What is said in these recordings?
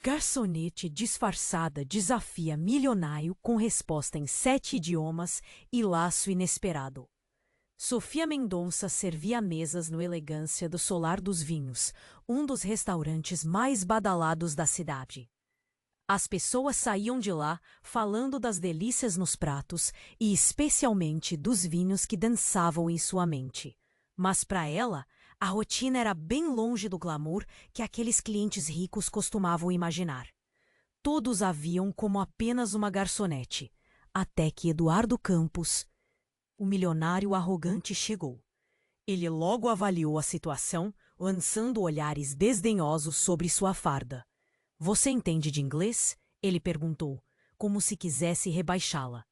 Garçonete disfarçada desafia milionário com resposta em 7 idiomas e laço inesperado. Sofia Mendonça servia mesas no Elegância do Solar dos Vinhos, um dos restaurantes mais badalados da cidade. As pessoas saíam de lá falando das delícias nos pratos e especialmente dos vinhos que dançavam em sua mente. Mas para ela, a rotina era bem longe do glamour que aqueles clientes ricos costumavam imaginar. Todos a viam como apenas uma garçonete, até que Eduardo Campos, o milionário arrogante, chegou. Ele logo avaliou a situação, lançando olhares desdenhosos sobre sua farda. "Você entende de inglês?" ele perguntou, como se quisesse rebaixá-la.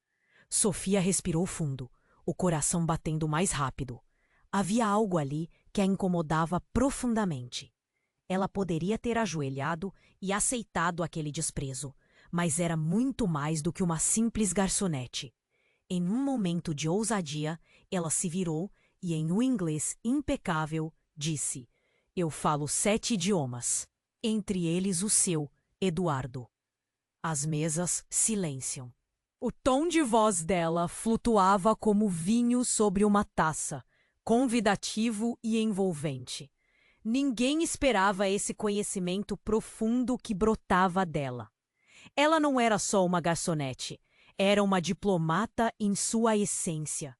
Sofia respirou fundo, o coração batendo mais rápido. Havia algo ali que a incomodava profundamente. Ela poderia ter ajoelhado e aceitado aquele desprezo, mas era muito mais do que uma simples garçonete. Em um momento de ousadia, ela se virou e, em um inglês impecável, disse: "Eu falo 7 idiomas, entre eles o seu, Eduardo." As mesas silenciam. O tom de voz dela flutuava como vinho sobre uma taça, convidativo e envolvente. Ninguém esperava esse conhecimento profundo que brotava dela. Ela não era só uma garçonete, era uma diplomata em sua essência.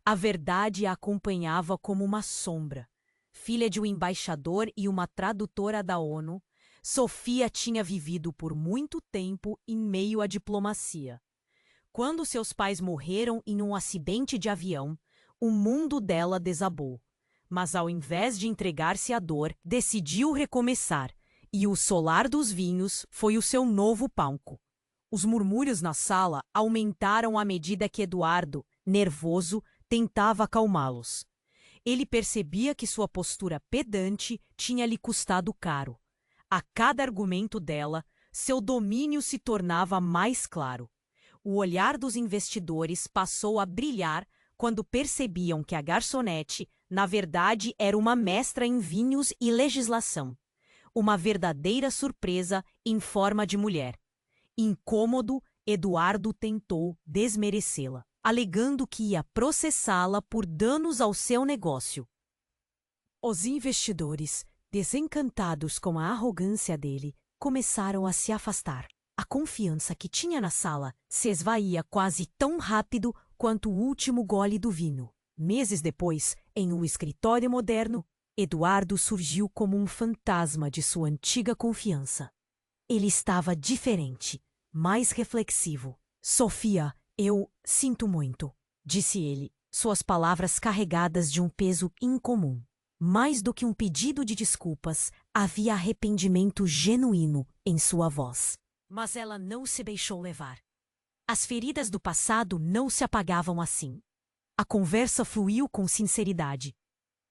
A verdade a acompanhava como uma sombra. Filha de um embaixador e uma tradutora da ONU, Sofia tinha vivido por muito tempo em meio à diplomacia. Quando seus pais morreram em um acidente de avião, o mundo dela desabou. Mas ao invés de entregar-se à dor, decidiu recomeçar, e o Solar dos Vinhos foi o seu novo palco. Os murmúrios na sala aumentaram à medida que Eduardo, nervoso, tentava acalmá-los. Ele percebia que sua postura pedante tinha lhe custado caro. A cada argumento dela, seu domínio se tornava mais claro. O olhar dos investidores passou a brilhar quando percebiam que a garçonete, na verdade, era uma mestra em vinhos e legislação. Uma verdadeira surpresa em forma de mulher. Incômodo, Eduardo tentou desmerecê-la, alegando que ia processá-la por danos ao seu negócio. Os investidores, desencantados com a arrogância dele, começaram a se afastar. A confiança que tinha na sala se esvaía quase tão rápido quanto o último gole do vinho. Meses depois, em um escritório moderno, Eduardo surgiu como um fantasma de sua antiga confiança. Ele estava diferente, mais reflexivo. "Sofia, eu sinto muito", disse ele, suas palavras carregadas de um peso incomum. Mais do que um pedido de desculpas, havia arrependimento genuíno em sua voz. Mas ela não se deixou levar. As feridas do passado não se apagavam assim. A conversa fluiu com sinceridade,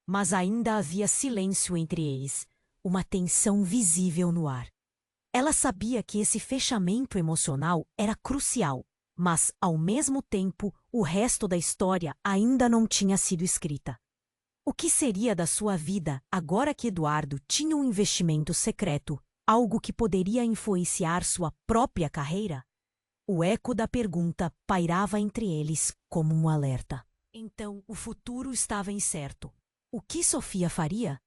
mas ainda havia silêncio entre eles, uma tensão visível no ar. Ela sabia que esse fechamento emocional era crucial, mas, ao mesmo tempo, o resto da história ainda não tinha sido escrita. O que seria da sua vida agora que Eduardo tinha um investimento secreto, algo que poderia influenciar sua própria carreira? O eco da pergunta pairava entre eles como um alerta. Então, o futuro estava incerto. O que Sofia faria?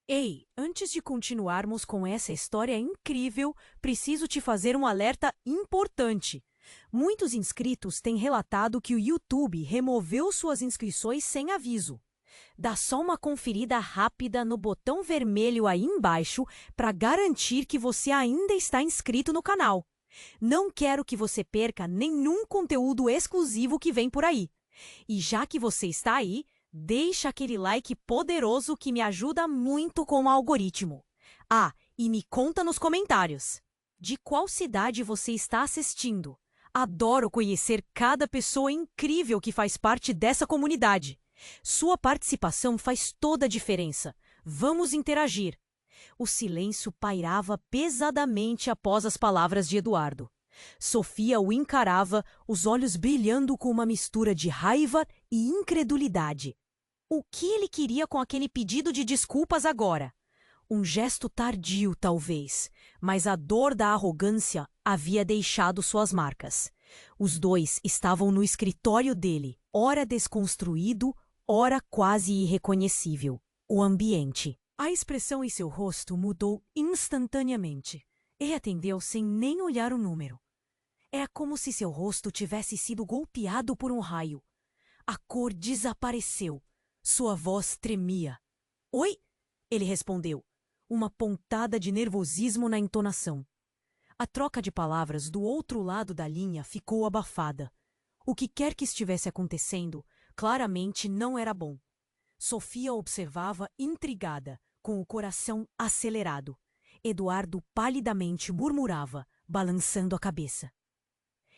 Ei, antes de continuarmos com essa história incrível, preciso te fazer um alerta importante. Muitos inscritos têm relatado que o YouTube removeu suas inscrições sem aviso. Dá só uma conferida rápida no botão vermelho aí embaixo para garantir que você ainda está inscrito no canal. Não quero que você perca nenhum conteúdo exclusivo que vem por aí. E já que você está aí, deixa aquele like poderoso que me ajuda muito com o algoritmo. E me conta nos comentários. De qual cidade você está assistindo? Adoro conhecer cada pessoa incrível que faz parte dessa comunidade. Sua participação faz toda a diferença. Vamos interagir. O silêncio pairava pesadamente após as palavras de Eduardo. Sofia o encarava, os olhos brilhando com uma mistura de raiva e incredulidade. O que ele queria com aquele pedido de desculpas agora? Um gesto tardio, talvez, mas a dor da arrogância havia deixado suas marcas. Os dois estavam no escritório dele, ora desconstruído, ora quase irreconhecível. O ambiente. A expressão em seu rosto mudou instantaneamente. Ele atendeu sem nem olhar o número. Era como se seu rosto tivesse sido golpeado por um raio. A cor desapareceu. Sua voz tremia. Oi? Ele respondeu, uma pontada de nervosismo na entonação. A troca de palavras do outro lado da linha ficou abafada. O que quer que estivesse acontecendo, claramente não era bom. Sofia observava intrigada, com o coração acelerado. Eduardo palidamente murmurava, balançando a cabeça.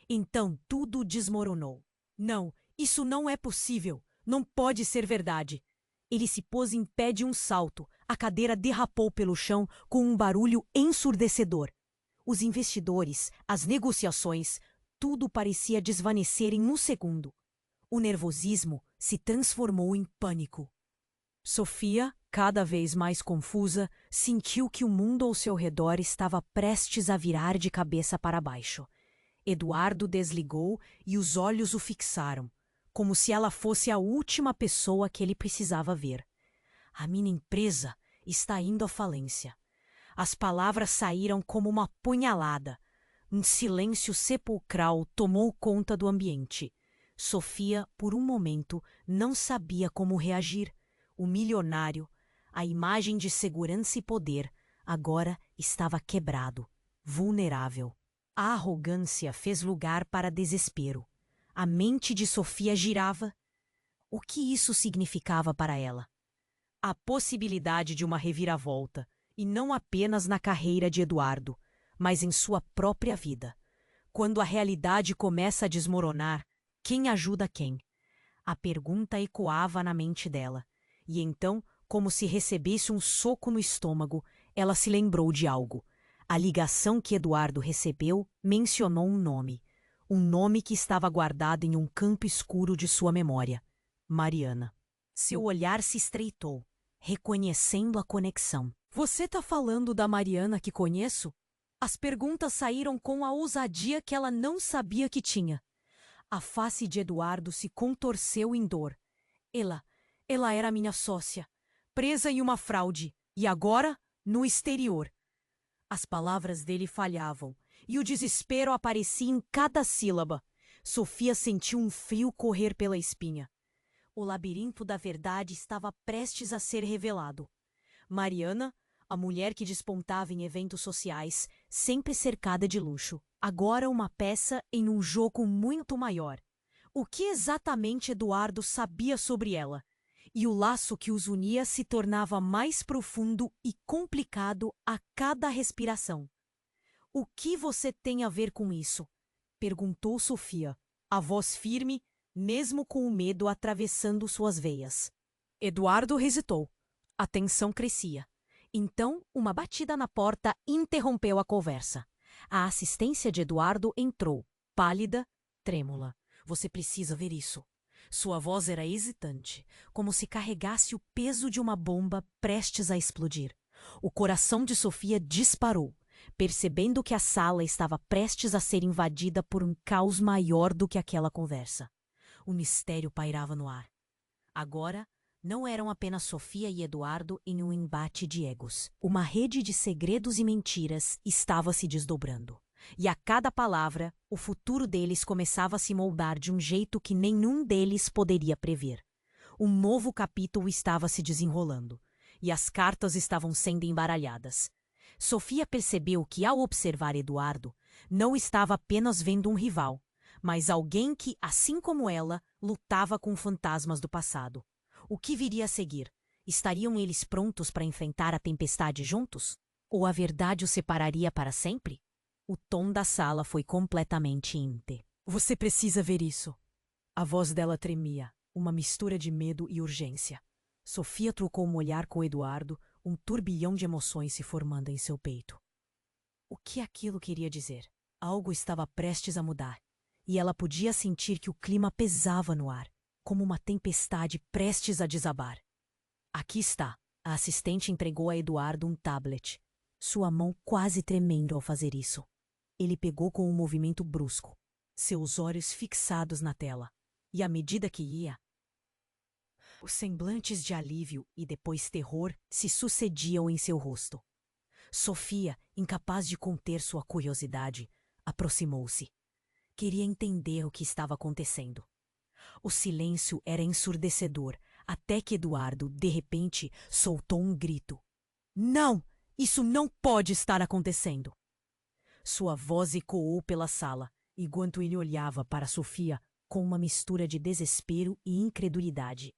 Então tudo desmoronou. Não, isso não é possível. Não pode ser verdade. Ele se pôs em pé de um salto. A cadeira derrapou pelo chão com um barulho ensurdecedor. Os investidores, as negociações, tudo parecia desvanecer em um segundo. O nervosismo se transformou em pânico. Sofia, cada vez mais confusa, sentiu que o mundo ao seu redor estava prestes a virar de cabeça para baixo. Eduardo desligou e os olhos o fixaram, como se ela fosse a última pessoa que ele precisava ver. A minha empresa está indo à falência. As palavras saíram como uma punhalada. Um silêncio sepulcral tomou conta do ambiente. Sofia, por um momento, não sabia como reagir. O milionário, a imagem de segurança e poder, agora estava quebrado, vulnerável. A arrogância fez lugar para desespero. A mente de Sofia girava. O que isso significava para ela? A possibilidade de uma reviravolta, e não apenas na carreira de Eduardo, mas em sua própria vida. Quando a realidade começa a desmoronar, quem ajuda quem? A pergunta ecoava na mente dela, e então, como se recebesse um soco no estômago, ela se lembrou de algo. A ligação que Eduardo recebeu mencionou um nome que estava guardado em um campo escuro de sua memória. Mariana. Seu olhar se estreitou, reconhecendo a conexão. Você tá falando da Mariana que conheço? As perguntas saíram com a ousadia que ela não sabia que tinha. A face de Eduardo se contorceu em dor. Ela era minha sócia, presa em uma fraude, e agora, no exterior. As palavras dele falhavam, e o desespero aparecia em cada sílaba. Sofia sentiu um frio correr pela espinha. O labirinto da verdade estava prestes a ser revelado. Mariana, a mulher que despontava em eventos sociais, sempre cercada de luxo, agora uma peça em um jogo muito maior. O que exatamente Eduardo sabia sobre ela? E o laço que os unia se tornava mais profundo e complicado a cada respiração. O que você tem a ver com isso? Perguntou Sofia, a voz firme, mesmo com o medo atravessando suas veias. Eduardo hesitou. A tensão crescia. Então, uma batida na porta interrompeu a conversa. A assistência de Eduardo entrou, pálida, trêmula. Você precisa ver isso. Sua voz era hesitante, como se carregasse o peso de uma bomba prestes a explodir. O coração de Sofia disparou, percebendo que a sala estava prestes a ser invadida por um caos maior do que aquela conversa. O mistério pairava no ar. Agora, não eram apenas Sofia e Eduardo em um embate de egos. Uma rede de segredos e mentiras estava se desdobrando. E a cada palavra, o futuro deles começava a se moldar de um jeito que nenhum deles poderia prever. Um novo capítulo estava se desenrolando, e as cartas estavam sendo embaralhadas. Sofia percebeu que, ao observar Eduardo, não estava apenas vendo um rival, mas alguém que, assim como ela, lutava com fantasmas do passado. O que viria a seguir? Estariam eles prontos para enfrentar a tempestade juntos? Ou a verdade os separaria para sempre? O tom da sala foi completamente ímpar. Você precisa ver isso. A voz dela tremia, uma mistura de medo e urgência. Sofia trocou um olhar com Eduardo, um turbilhão de emoções se formando em seu peito. O que aquilo queria dizer? Algo estava prestes a mudar, e ela podia sentir que o clima pesava no ar, como uma tempestade prestes a desabar. Aqui está. A assistente entregou a Eduardo um tablet, sua mão quase tremendo ao fazer isso. Ele pegou com um movimento brusco, seus olhos fixados na tela, e à medida que ia, os semblantes de alívio e depois terror se sucediam em seu rosto. Sofia, incapaz de conter sua curiosidade, aproximou-se. Queria entender o que estava acontecendo. O silêncio era ensurdecedor, até que Eduardo, de repente, soltou um grito. Não! Isso não pode estar acontecendo! Sua voz ecoou pela sala, enquanto ele olhava para Sofia com uma mistura de desespero e incredulidade.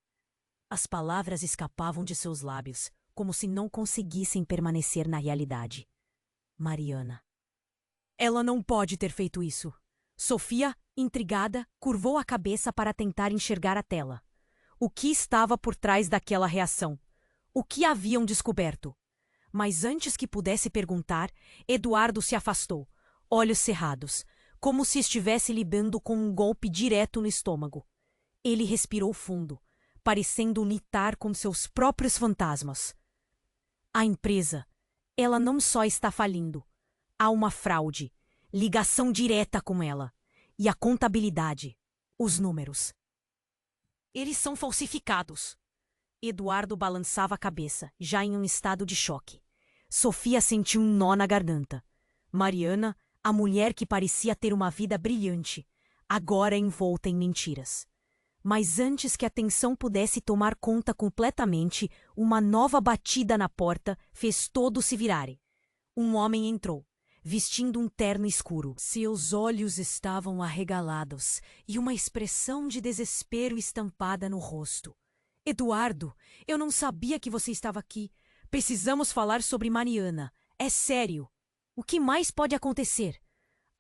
As palavras escapavam de seus lábios, como se não conseguissem permanecer na realidade. Mariana. Ela não pode ter feito isso. Sofia, intrigada, curvou a cabeça para tentar enxergar a tela. O que estava por trás daquela reação? O que haviam descoberto? Mas antes que pudesse perguntar, Eduardo se afastou, olhos cerrados, como se estivesse lidando com um golpe direto no estômago. Ele respirou fundo, parecendo lutar com seus próprios fantasmas. A empresa, ela não só está falindo. Há uma fraude, ligação direta com ela. E a contabilidade, os números. Eles são falsificados. Eduardo balançava a cabeça, já em um estado de choque. Sofia sentiu um nó na garganta. Mariana, a mulher que parecia ter uma vida brilhante, agora envolta em mentiras. Mas antes que a tensão pudesse tomar conta completamente, uma nova batida na porta fez todos se virarem. Um homem entrou, vestindo um terno escuro. Seus olhos estavam arregalados e uma expressão de desespero estampada no rosto. Eduardo, eu não sabia que você estava aqui. Precisamos falar sobre Mariana. É sério. O que mais pode acontecer?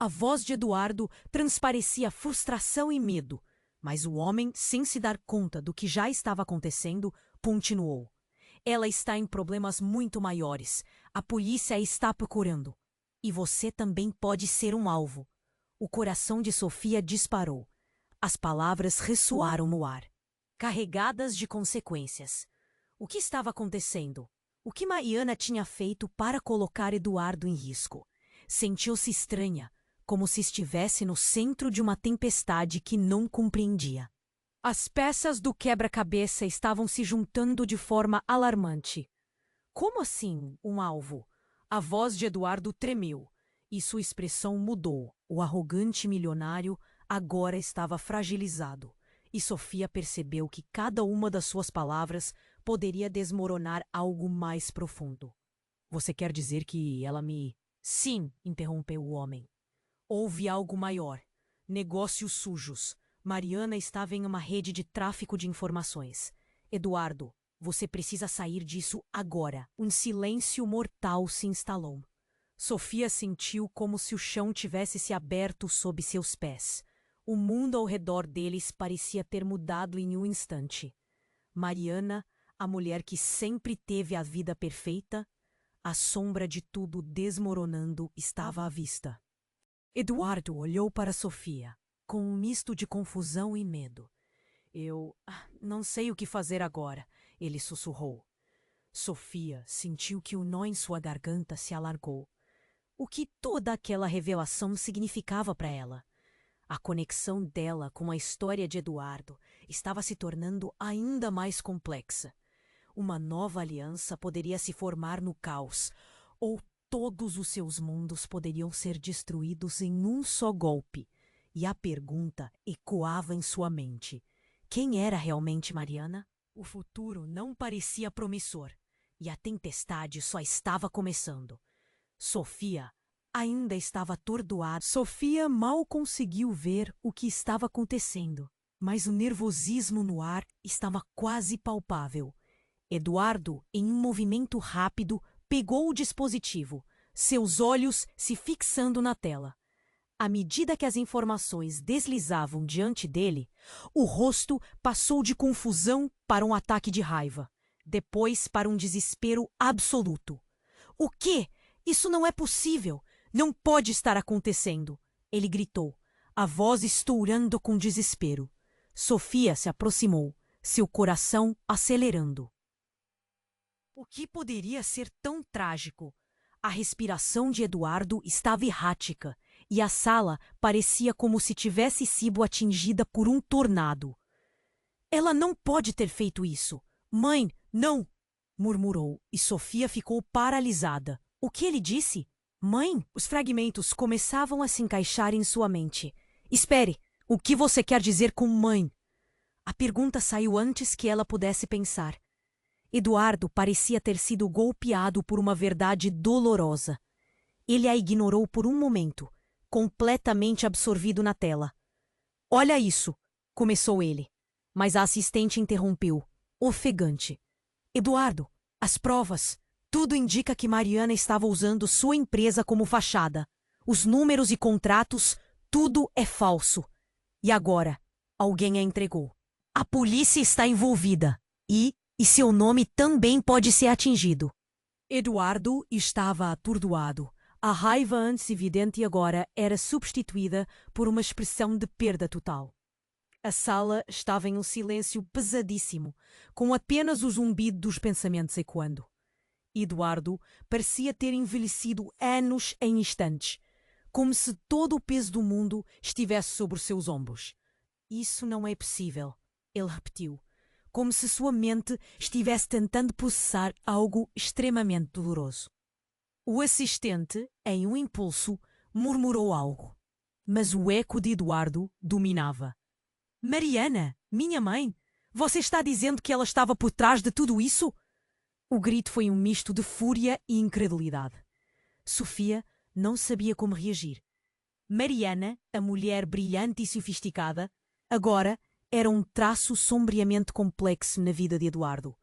A voz de Eduardo transparecia frustração e medo, mas o homem, sem se dar conta do que já estava acontecendo, continuou. Ela está em problemas muito maiores. A polícia a está procurando. E você também pode ser um alvo. O coração de Sofia disparou. As palavras ressoaram no ar, carregadas de consequências. O que estava acontecendo? O que Mariana tinha feito para colocar Eduardo em risco? Sentiu-se estranha, como se estivesse no centro de uma tempestade que não compreendia. As peças do quebra-cabeça estavam se juntando de forma alarmante. Como assim, um alvo? A voz de Eduardo tremeu, e sua expressão mudou. O arrogante milionário agora estava fragilizado, e Sofia percebeu que cada uma das suas palavras poderia desmoronar algo mais profundo. Você quer dizer que ela me... Sim, interrompeu o homem. Houve algo maior. Negócios sujos. Mariana estava em uma rede de tráfico de informações. Eduardo, você precisa sair disso agora. Um silêncio mortal se instalou. Sofia sentiu como se o chão tivesse se aberto sob seus pés. O mundo ao redor deles parecia ter mudado em um instante. Mariana, a mulher que sempre teve a vida perfeita, a sombra de tudo desmoronando estava à vista. Eduardo olhou para Sofia, com um misto de confusão e medo. Eu não sei o que fazer agora, ele sussurrou. Sofia sentiu que o nó em sua garganta se alargou. O que toda aquela revelação significava para ela? A conexão dela com a história de Eduardo estava se tornando ainda mais complexa. Uma nova aliança poderia se formar no caos, ou todos os seus mundos poderiam ser destruídos em um só golpe. E a pergunta ecoava em sua mente. Quem era realmente Mariana? O futuro não parecia promissor, e a tempestade só estava começando. Sofia ainda estava atordoada. Sofia mal conseguiu ver o que estava acontecendo, mas o nervosismo no ar estava quase palpável. Eduardo, em um movimento rápido, pegou o dispositivo, seus olhos se fixando na tela. À medida que as informações deslizavam diante dele, o rosto passou de confusão para um ataque de raiva, depois para um desespero absoluto. O quê? Isso não é possível! Não pode estar acontecendo! Ele gritou, a voz estourando com desespero. Sofia se aproximou, seu coração acelerando. O que poderia ser tão trágico? A respiração de Eduardo estava errática e a sala parecia como se tivesse sido atingida por um tornado. Ela não pode ter feito isso. Mãe, não! Murmurou e Sofia ficou paralisada. O que ele disse? Mãe? Os fragmentos começavam a se encaixar em sua mente. Espere! O que você quer dizer com mãe? A pergunta saiu antes que ela pudesse pensar. Eduardo parecia ter sido golpeado por uma verdade dolorosa. Ele a ignorou por um momento, completamente absorvido na tela. Olha isso! Começou ele, mas a assistente interrompeu, ofegante. Eduardo, as provas. Tudo indica que Mariana estava usando sua empresa como fachada. Os números e contratos, tudo é falso. E agora, alguém a entregou. A polícia está envolvida e seu nome também pode ser atingido. Eduardo estava atordoado. A raiva antes evidente agora era substituída por uma expressão de perda total. A sala estava em um silêncio pesadíssimo, com apenas o zumbido dos pensamentos ecoando. Eduardo parecia ter envelhecido anos em instantes, como se todo o peso do mundo estivesse sobre os seus ombros. Isso não é possível, ele repetiu, como se sua mente estivesse tentando processar algo extremamente doloroso. O assistente, em um impulso, murmurou algo, mas o eco de Eduardo dominava. Mariana, minha mãe, você está dizendo que ela estava por trás de tudo isso? O grito foi um misto de fúria e incredulidade. Sofia não sabia como reagir. Mariana, a mulher brilhante e sofisticada, agora era um traço sombriamente complexo na vida de Eduardo,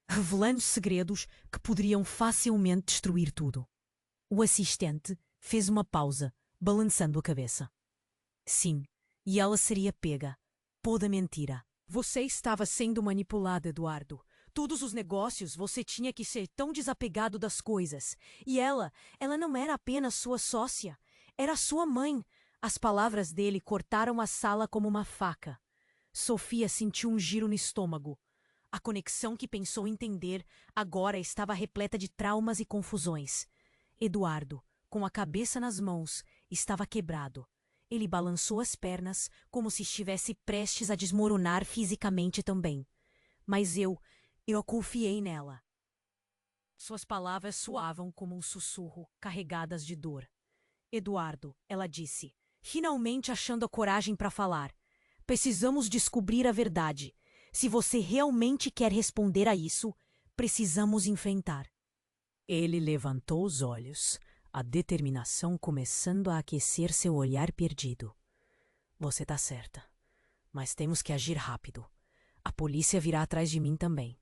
revelando segredos que poderiam facilmente destruir tudo. O assistente fez uma pausa, balançando a cabeça. Sim, e ela seria pega. Pô da mentira. Você estava sendo manipulado, Eduardo. Todos os negócios você tinha que ser tão desapegado das coisas. E ela não era apenas sua sócia. Era sua mãe. As palavras dele cortaram a sala como uma faca. Sofia sentiu um giro no estômago. A conexão que pensou entender agora estava repleta de traumas e confusões. Eduardo, com a cabeça nas mãos, estava quebrado. Ele balançou as pernas como se estivesse prestes a desmoronar fisicamente também. Mas eu confiei nela. Suas palavras soavam como um sussurro, carregadas de dor. Eduardo, ela disse, finalmente achando a coragem para falar. Precisamos descobrir a verdade. Se você realmente quer responder a isso, precisamos enfrentar. Ele levantou os olhos, a determinação começando a aquecer seu olhar perdido. Você está certa, mas temos que agir rápido. A polícia virá atrás de mim também.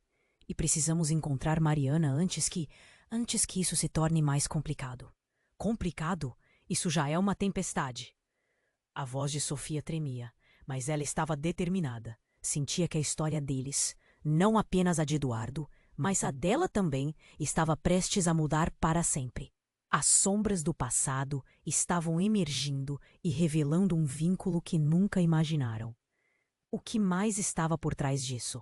E precisamos encontrar Mariana antes que isso se torne mais complicado. Complicado? Isso já é uma tempestade. A voz de Sofia tremia, mas ela estava determinada. Sentia que a história deles, não apenas a de Eduardo, mas a dela também, estava prestes a mudar para sempre. As sombras do passado estavam emergindo e revelando um vínculo que nunca imaginaram. O que mais estava por trás disso?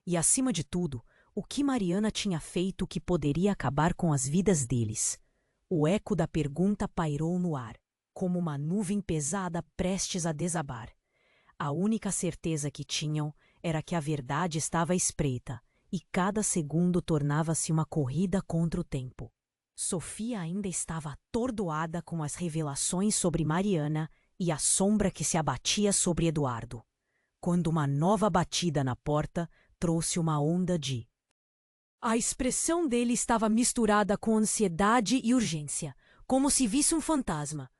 E, acima de tudo, o que Mariana tinha feito que poderia acabar com as vidas deles? O eco da pergunta pairou no ar, como uma nuvem pesada prestes a desabar. A única certeza que tinham era que a verdade estava à espreita, e cada segundo tornava-se uma corrida contra o tempo. Sofia ainda estava atordoada com as revelações sobre Mariana e a sombra que se abatia sobre Eduardo, quando uma nova batida na porta trouxe uma onda de... A expressão dele estava misturada com ansiedade e urgência, como se visse um fantasma.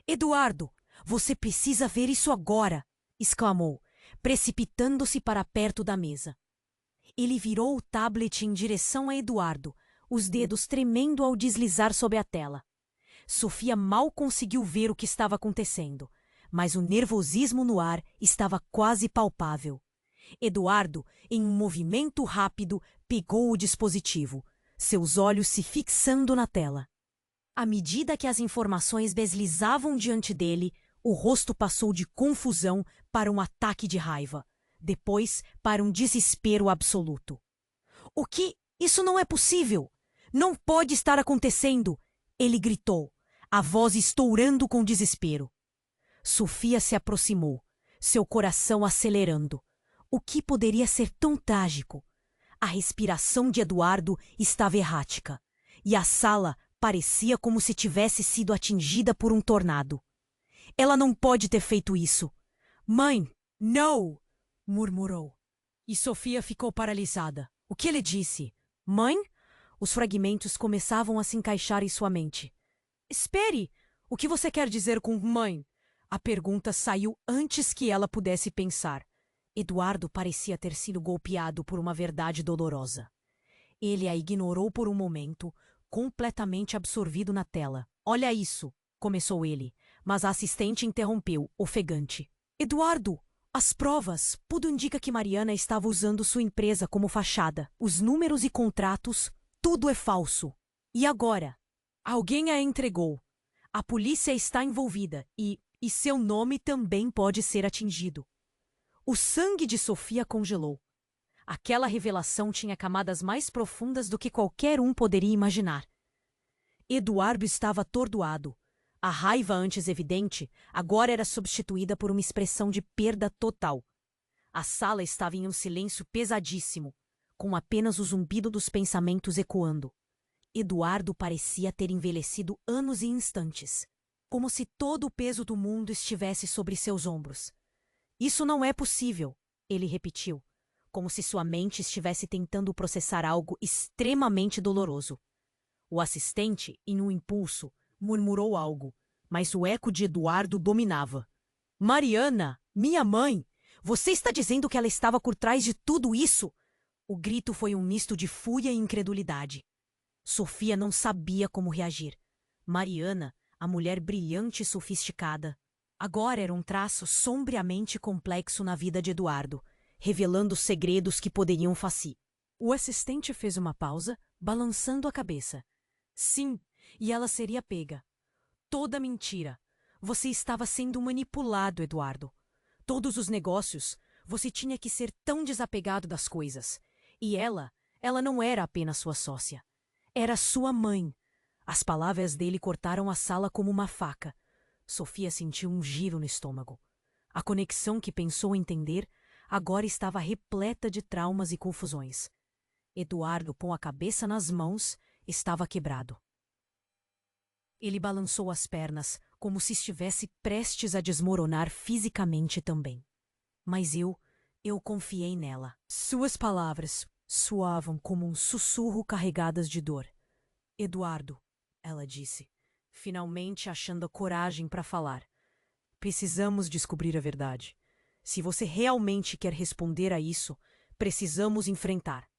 Eduardo, você precisa ver isso agora! Exclamou, precipitando-se para perto da mesa. Ele virou o tablet em direção a Eduardo, os dedos tremendo ao deslizar sobre a tela. Sofia mal conseguiu ver o que estava acontecendo, mas o nervosismo no ar estava quase palpável. Eduardo, em um movimento rápido, pegou o dispositivo, seus olhos se fixando na tela. À medida que as informações deslizavam diante dele, o rosto passou de confusão para um ataque de raiva, depois para um desespero absoluto. O que Isso não é possível! Não pode estar acontecendo! Ele gritou, a voz estourando com desespero. Sofia se aproximou, seu coração acelerando. O que poderia ser tão trágico? A respiração de Eduardo estava errática, e a sala parecia como se tivesse sido atingida por um tornado. Ela não pode ter feito isso. Mãe, não! Murmurou. E Sofia ficou paralisada. O que ele disse? Mãe? Os fragmentos começavam a se encaixar em sua mente. Espere! O que você quer dizer com mãe? A pergunta saiu antes que ela pudesse pensar. Eduardo parecia ter sido golpeado por uma verdade dolorosa. Ele a ignorou por um momento, completamente absorvido na tela. Olha isso, começou ele, mas a assistente interrompeu, ofegante. Eduardo, as provas, tudo indica que Mariana estava usando sua empresa como fachada. Os números e contratos, tudo é falso. E agora? Alguém a entregou. A polícia está envolvida e seu nome também pode ser atingido. O sangue de Sofia congelou. Aquela revelação tinha camadas mais profundas do que qualquer um poderia imaginar. Eduardo estava atordoado. A raiva antes evidente agora era substituída por uma expressão de perda total. A sala estava em um silêncio pesadíssimo, com apenas o zumbido dos pensamentos ecoando. Eduardo parecia ter envelhecido anos e instantes, como se todo o peso do mundo estivesse sobre seus ombros. Isso não é possível, ele repetiu, como se sua mente estivesse tentando processar algo extremamente doloroso. O assistente, em um impulso, murmurou algo, mas o eco de Eduardo dominava. Mariana, minha mãe, você está dizendo que ela estava por trás de tudo isso? O grito foi um misto de fúria e incredulidade. Sofia não sabia como reagir. Mariana, a mulher brilhante e sofisticada, agora era um traço sombriamente complexo na vida de Eduardo, revelando segredos que poderiam faci. O assistente fez uma pausa, balançando a cabeça. Sim, e ela seria pega. Toda mentira. Você estava sendo manipulado, Eduardo. Todos os negócios, você tinha que ser tão desapegado das coisas. E ela não era apenas sua sócia. Era sua mãe. As palavras dele cortaram a sala como uma faca. Sofia sentiu um giro no estômago. A conexão que pensou entender agora estava repleta de traumas e confusões. Eduardo, com a cabeça nas mãos, estava quebrado. Ele balançou as pernas, como se estivesse prestes a desmoronar fisicamente também. Mas eu confiei nela. Suas palavras soavam como um sussurro carregadas de dor. Eduardo, ela disse, finalmente achando a coragem para falar. Precisamos descobrir a verdade. Se você realmente quer responder a isso, precisamos enfrentar.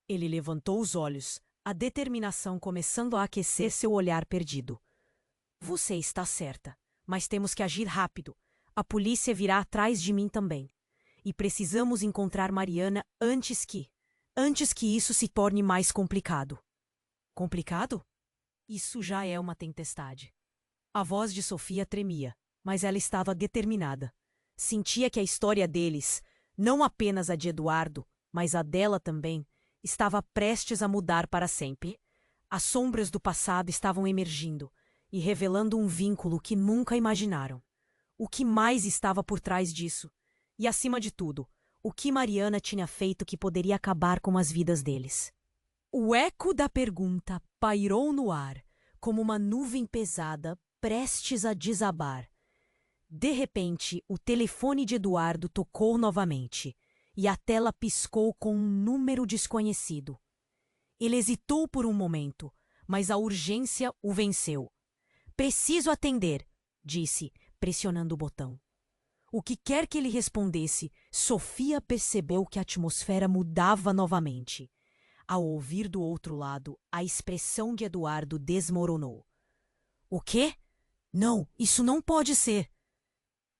Ele levantou os olhos, a determinação começando a aquecer seu olhar perdido. Você está certa, mas temos que agir rápido. A polícia virá atrás de mim também. E precisamos encontrar Mariana antes que isso se torne mais complicado. Complicado? Isso já é uma tempestade. A voz de Sofia tremia, mas ela estava determinada. Sentia que a história deles, não apenas a de Eduardo, mas a dela também, estava prestes a mudar para sempre. As sombras do passado estavam emergindo e revelando um vínculo que nunca imaginaram. O que mais estava por trás disso? E, acima de tudo, o que Mariana tinha feito que poderia acabar com as vidas deles? O eco da pergunta pairou no ar, como uma nuvem pesada prestes a desabar. De repente, o telefone de Eduardo tocou novamente, e a tela piscou com um número desconhecido. Ele hesitou por um momento, mas a urgência o venceu. Preciso atender, disse, pressionando o botão. O que quer que ele respondesse, Sofia percebeu que a atmosfera mudava novamente. Ao ouvir do outro lado, a expressão de Eduardo desmoronou. O quê? Não, isso não pode ser.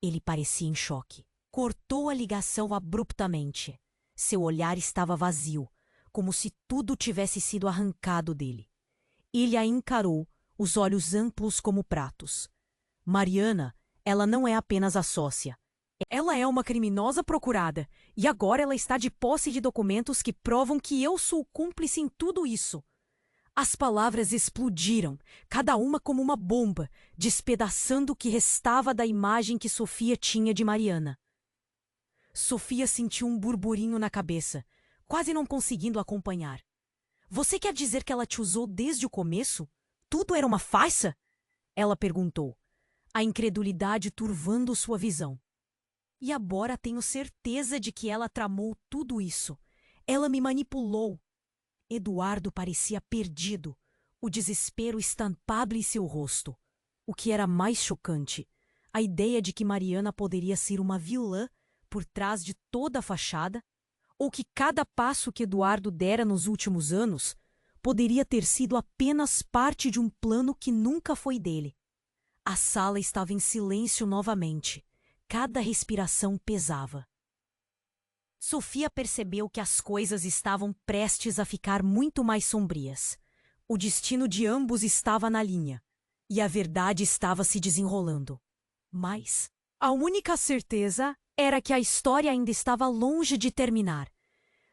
Ele parecia em choque. Cortou a ligação abruptamente. Seu olhar estava vazio, como se tudo tivesse sido arrancado dele. Ele a encarou, os olhos amplos como pratos. Mariana, ela não é apenas a sócia. Ela é uma criminosa procurada, e agora ela está de posse de documentos que provam que eu sou cúmplice em tudo isso. As palavras explodiram, cada uma como uma bomba, despedaçando o que restava da imagem que Sofia tinha de Mariana. Sofia sentiu um burburinho na cabeça, quase não conseguindo acompanhar. Você quer dizer que ela te usou desde o começo? Tudo era uma farsa? Ela perguntou, a incredulidade turvando sua visão. E agora tenho certeza de que ela tramou tudo isso. Ela me manipulou. Eduardo parecia perdido, o desespero estampado em seu rosto. O que era mais chocante, a ideia de que Mariana poderia ser uma vilã por trás de toda a fachada, ou que cada passo que Eduardo dera nos últimos anos poderia ter sido apenas parte de um plano que nunca foi dele. A sala estava em silêncio novamente. Cada respiração pesava. Sofia percebeu que as coisas estavam prestes a ficar muito mais sombrias. O destino de ambos estava na linha, e a verdade estava se desenrolando. Mas a única certeza era que a história ainda estava longe de terminar.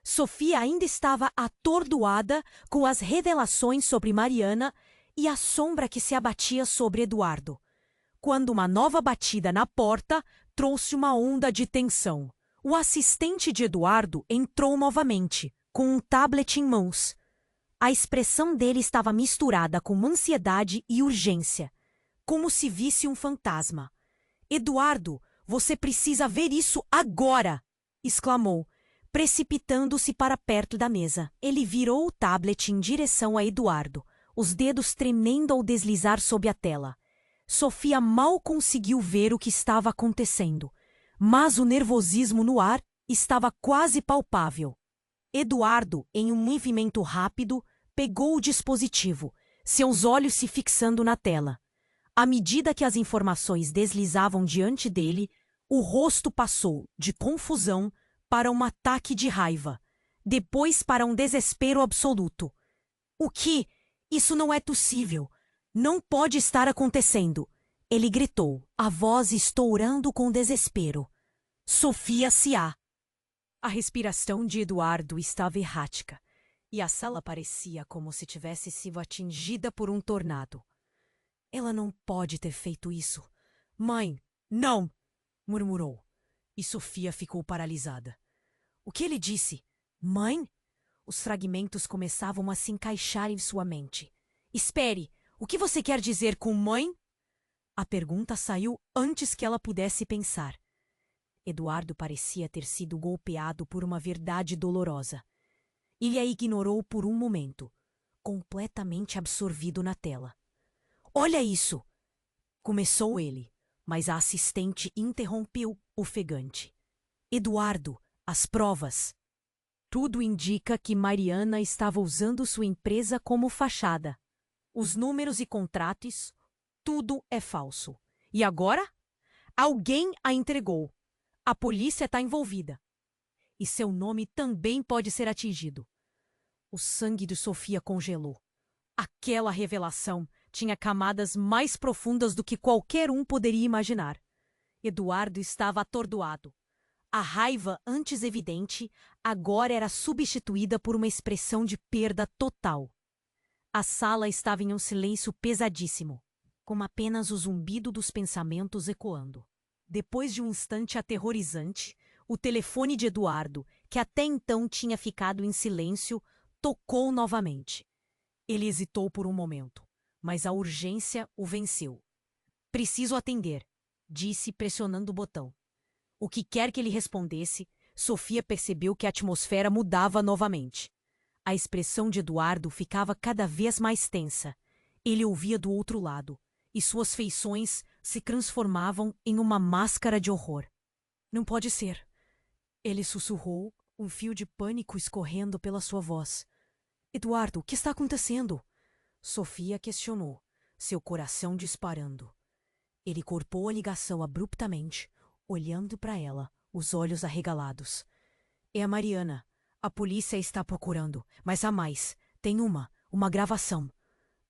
Sofia ainda estava atordoada com as revelações sobre Mariana e a sombra que se abatia sobre Eduardo, quando uma nova batida na porta trouxe uma onda de tensão. O assistente de Eduardo entrou novamente, com um tablet em mãos. A expressão dele estava misturada com ansiedade e urgência, como se visse um fantasma. Eduardo, você precisa ver isso agora! Exclamou, precipitando-se para perto da mesa. Ele virou o tablet em direção a Eduardo, os dedos tremendo ao deslizar sob a tela. Sofia mal conseguiu ver o que estava acontecendo, mas o nervosismo no ar estava quase palpável. Eduardo, em um movimento rápido, pegou o dispositivo, seus olhos se fixando na tela. À medida que as informações deslizavam diante dele, o rosto passou de confusão para um ataque de raiva, depois para um desespero absoluto. O que? Isso não é possível! Não pode estar acontecendo! Ele gritou, a voz estourando com desespero. Sofia Cia. A respiração de Eduardo estava errática, e a sala parecia como se tivesse sido atingida por um tornado. Ela não pode ter feito isso. Mãe, não! Murmurou, e Sofia ficou paralisada. O que ele disse? Mãe? Os fragmentos começavam a se encaixar em sua mente. Espere, o que você quer dizer com mãe? A pergunta saiu antes que ela pudesse pensar. Eduardo parecia ter sido golpeado por uma verdade dolorosa. Ele a ignorou por um momento, completamente absorvido na tela. Olha isso! Começou ele, mas a assistente interrompeu, ofegante. Eduardo, as provas. Tudo indica que Mariana estava usando sua empresa como fachada. Os números e contratos, tudo é falso. E agora? Alguém a entregou. A polícia está envolvida. E seu nome também pode ser atingido. O sangue de Sofia congelou. Aquela revelação tinha camadas mais profundas do que qualquer um poderia imaginar. Eduardo estava atordoado. A raiva, antes evidente, agora era substituída por uma expressão de perda total. A sala estava em um silêncio pesadíssimo, com apenas o zumbido dos pensamentos ecoando. Depois de um instante aterrorizante, o telefone de Eduardo, que até então tinha ficado em silêncio, tocou novamente. Ele hesitou por um momento, mas a urgência o venceu. Preciso atender, disse pressionando o botão. O que quer que ele respondesse, Sofia percebeu que a atmosfera mudava novamente. A expressão de Eduardo ficava cada vez mais tensa. Ele ouvia do outro lado, e suas feições se transformavam em uma máscara de horror. Não pode ser. Ele sussurrou, um fio de pânico escorrendo pela sua voz. Eduardo, o que está acontecendo? Sofia questionou, seu coração disparando. Ele cortou a ligação abruptamente, olhando para ela, os olhos arregalados. É a Mariana. A polícia está procurando, mas há mais. Tem uma gravação.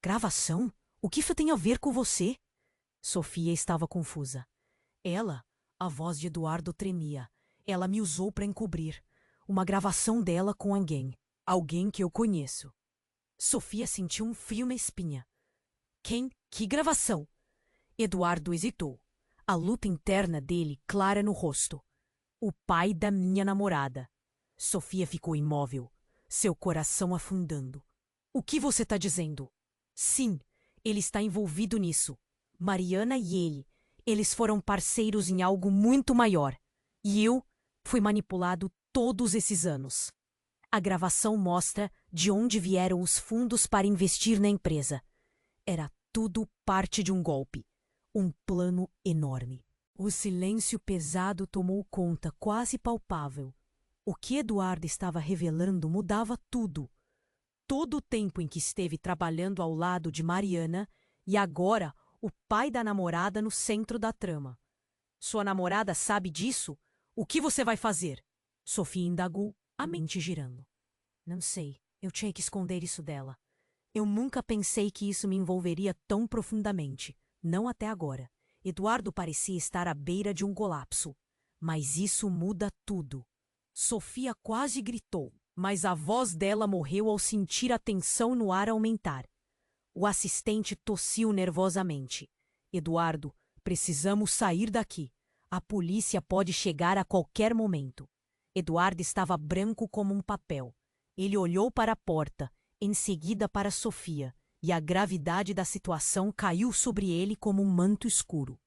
Gravação? O que isso tem a ver com você? Sofia estava confusa. Ela, A voz de Eduardo tremia. Ela me usou para encobrir. Uma gravação dela com alguém. Alguém que eu conheço. Sofia sentiu um frio na espinha. Quem? Que gravação? Eduardo hesitou. A luta interna dele clara no rosto. O pai da minha namorada. Sofia ficou imóvel, seu coração afundando. O que você está dizendo? Sim, ele está envolvido nisso. Mariana e ele. Eles foram parceiros em algo muito maior. E eu fui manipulado todos esses anos. A gravação mostra de onde vieram os fundos para investir na empresa. Era tudo parte de um golpe. Um plano enorme. O silêncio pesado tomou conta, quase palpável. O que Eduardo estava revelando mudava tudo. Todo o tempo em que esteve trabalhando ao lado de Mariana e agora o pai da namorada no centro da trama. Sua namorada sabe disso? O que você vai fazer? Sofia indagou, a mente girando. Não sei, eu tinha que esconder isso dela. Eu nunca pensei que isso me envolveria tão profundamente. Não até agora. Eduardo parecia estar à beira de um colapso. Mas isso muda tudo. Sofia quase gritou, mas a voz dela morreu ao sentir a tensão no ar aumentar. O assistente tossiu nervosamente. Eduardo, precisamos sair daqui. A polícia pode chegar a qualquer momento. Eduardo estava branco como um papel. Ele olhou para a porta, em seguida para Sofia, e a gravidade da situação caiu sobre ele como um manto escuro.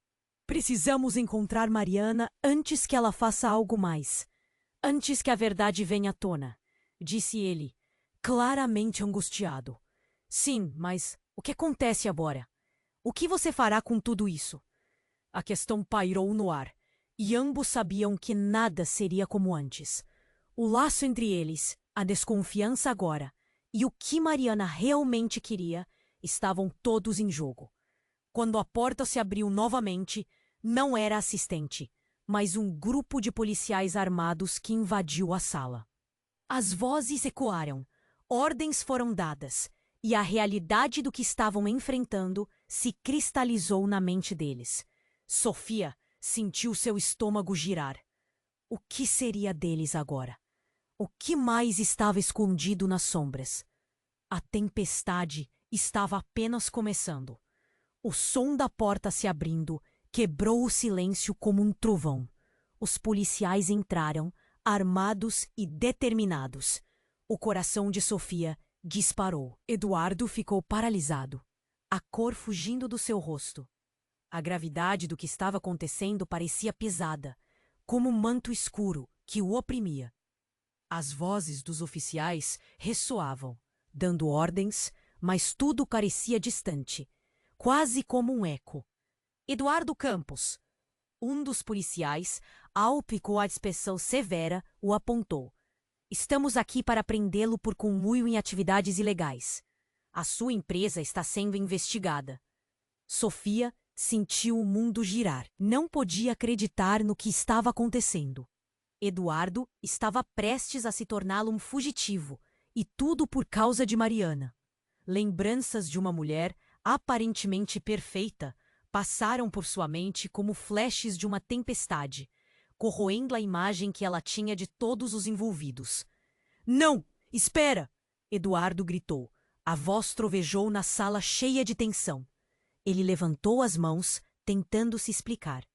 Precisamos encontrar Mariana antes que ela faça algo mais. Antes que a verdade venha à tona, disse ele, claramente angustiado. Sim, mas o que acontece agora? O que você fará com tudo isso? A questão pairou no ar, e ambos sabiam que nada seria como antes. O laço entre eles, a desconfiança agora, e o que Mariana realmente queria, estavam todos em jogo. Quando a porta se abriu novamente, não era assistente, mas um grupo de policiais armados que invadiu a sala. As vozes ecoaram, ordens foram dadas, e a realidade do que estavam enfrentando se cristalizou na mente deles. Sofia sentiu seu estômago girar. O que seria deles agora? O que mais estava escondido nas sombras? A tempestade estava apenas começando. O som da porta se abrindo quebrou o silêncio como um trovão. Os policiais entraram, armados e determinados. O coração de Sofia disparou. Eduardo ficou paralisado, a cor fugindo do seu rosto. A gravidade do que estava acontecendo parecia pesada, como um manto escuro que o oprimia. As vozes dos oficiais ressoavam, dando ordens, mas tudo parecia distante, quase como um eco. Eduardo Campos. Um dos policiais, com a expressão severa, o apontou. Estamos aqui para prendê-lo por conluio em atividades ilegais. A sua empresa está sendo investigada. Sofia sentiu o mundo girar. Não podia acreditar no que estava acontecendo. Eduardo estava prestes a se torná-lo um fugitivo, e tudo por causa de Mariana. Lembranças de uma mulher aparentemente perfeita passaram por sua mente como flashes de uma tempestade, corroendo a imagem que ela tinha de todos os envolvidos. Não! Espera! Eduardo gritou. A voz trovejou na sala cheia de tensão. Ele levantou as mãos, tentando se explicar.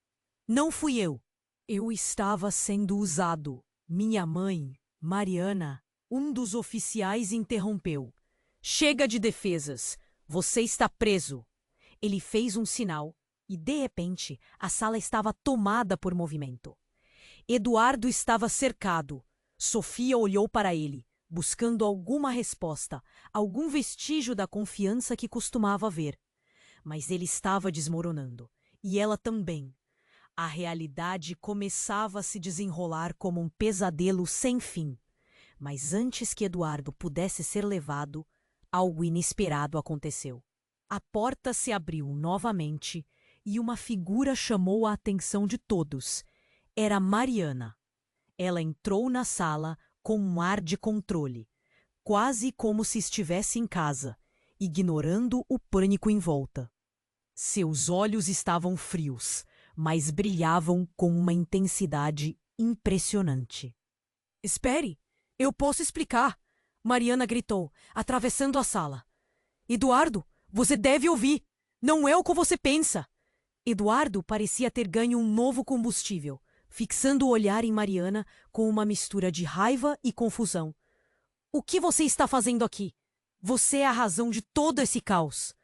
Não fui eu. Eu estava sendo usado. Minha mãe, Mariana, um dos oficiais interrompeu. Chega de defesas. Você está preso. Ele fez um sinal e, de repente, a sala estava tomada por movimento. Eduardo estava cercado. Sofia olhou para ele, buscando alguma resposta, algum vestígio da confiança que costumava ver. Mas ele estava desmoronando, e ela também. A realidade começava a se desenrolar como um pesadelo sem fim. Mas antes que Eduardo pudesse ser levado, algo inesperado aconteceu. A porta se abriu novamente e uma figura chamou a atenção de todos. Era Mariana. Ela entrou na sala com um ar de controle, quase como se estivesse em casa, ignorando o pânico em volta. Seus olhos estavam frios, mas brilhavam com uma intensidade impressionante. "Espere, eu posso explicar", Mariana gritou, atravessando a sala. "Eduardo, você deve ouvir. Não é o que você pensa." Eduardo parecia ter ganho um novo combustível, fixando o olhar em Mariana com uma mistura de raiva e confusão. "O que você está fazendo aqui? Você é a razão de todo esse caos."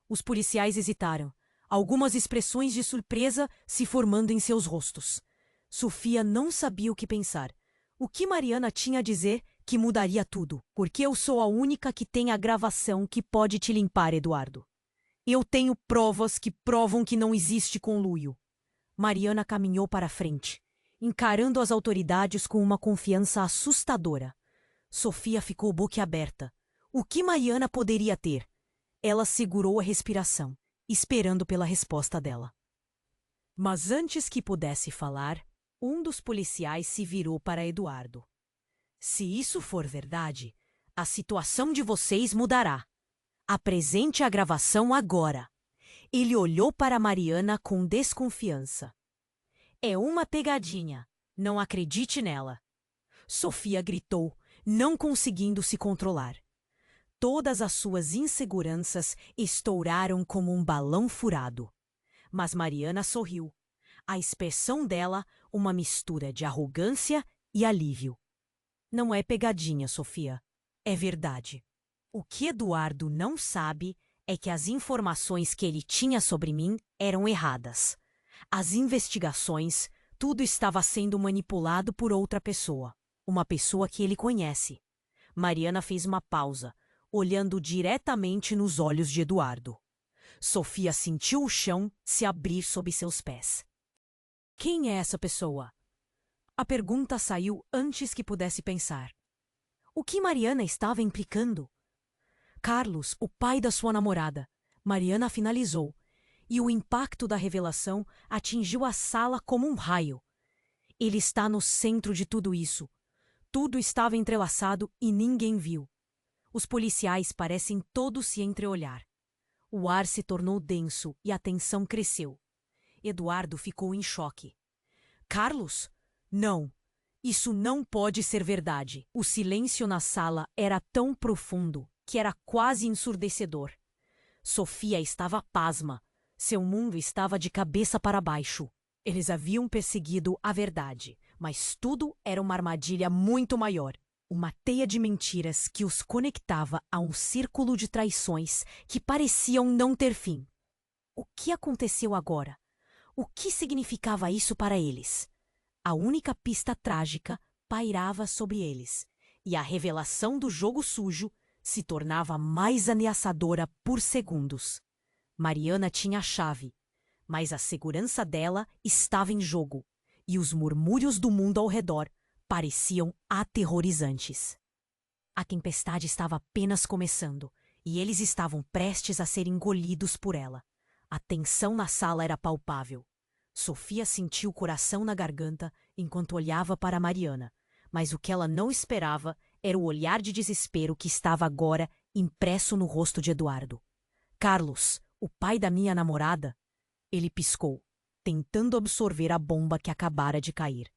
Os policiais hesitaram, algumas expressões de surpresa se formando em seus rostos. Sofia não sabia o que pensar. O que Mariana tinha a dizer que mudaria tudo? "Porque eu sou a única que tem a gravação que pode te limpar, Eduardo. Eu tenho provas que provam que não existe conluio." Mariana caminhou para a frente, encarando as autoridades com uma confiança assustadora. Sofia ficou boquiaberta. O que Mariana poderia ter? Ela segurou a respiração, esperando pela resposta dela. Mas antes que pudesse falar, um dos policiais se virou para Eduardo. "Se isso for verdade, a situação de vocês mudará. Apresente a gravação agora." Ele olhou para Mariana com desconfiança. "É uma pegadinha. Não acredite nela." Sofia gritou, não conseguindo se controlar. Todas as suas inseguranças estouraram como um balão furado. Mas Mariana sorriu. A expressão dela, uma mistura de arrogância e alívio. "Não é pegadinha, Sofia. É verdade. O que Eduardo não sabe é que as informações que ele tinha sobre mim eram erradas. As investigações, tudo estava sendo manipulado por outra pessoa. Uma pessoa que ele conhece." Mariana fez uma pausa, olhando diretamente nos olhos de Eduardo. Sofia sentiu o chão se abrir sob seus pés. "Quem é essa pessoa?" A pergunta saiu antes que pudesse pensar. O que Mariana estava implicando? "Carlos, o pai da sua namorada." Mariana finalizou, e o impacto da revelação atingiu a sala como um raio. Ele está no centro de tudo isso. Tudo estava entrelaçado e ninguém viu. Os policiais parecem todos se entreolhar. O ar se tornou denso e a tensão cresceu. Eduardo ficou em choque. "Carlos? Não. Isso não pode ser verdade." O silêncio na sala era tão profundo que era quase ensurdecedor. Sofia estava pasma. Seu mundo estava de cabeça para baixo. Eles haviam perseguido a verdade, mas tudo era uma armadilha muito maior. Uma teia de mentiras que os conectava a um círculo de traições que pareciam não ter fim. O que aconteceu agora? O que significava isso para eles? A única pista trágica pairava sobre eles, e a revelação do jogo sujo se tornava mais ameaçadora por segundos. Mariana tinha a chave, mas a segurança dela estava em jogo, e os murmúrios do mundo ao redor pareciam aterrorizantes. A tempestade estava apenas começando, e eles estavam prestes a ser engolidos por ela. A tensão na sala era palpável. Sofia sentiu o coração na garganta enquanto olhava para Mariana, mas o que ela não esperava era o olhar de desespero que estava agora impresso no rosto de Eduardo. "Carlos, o pai da minha namorada?" Ele piscou, tentando absorver a bomba que acabara de cair.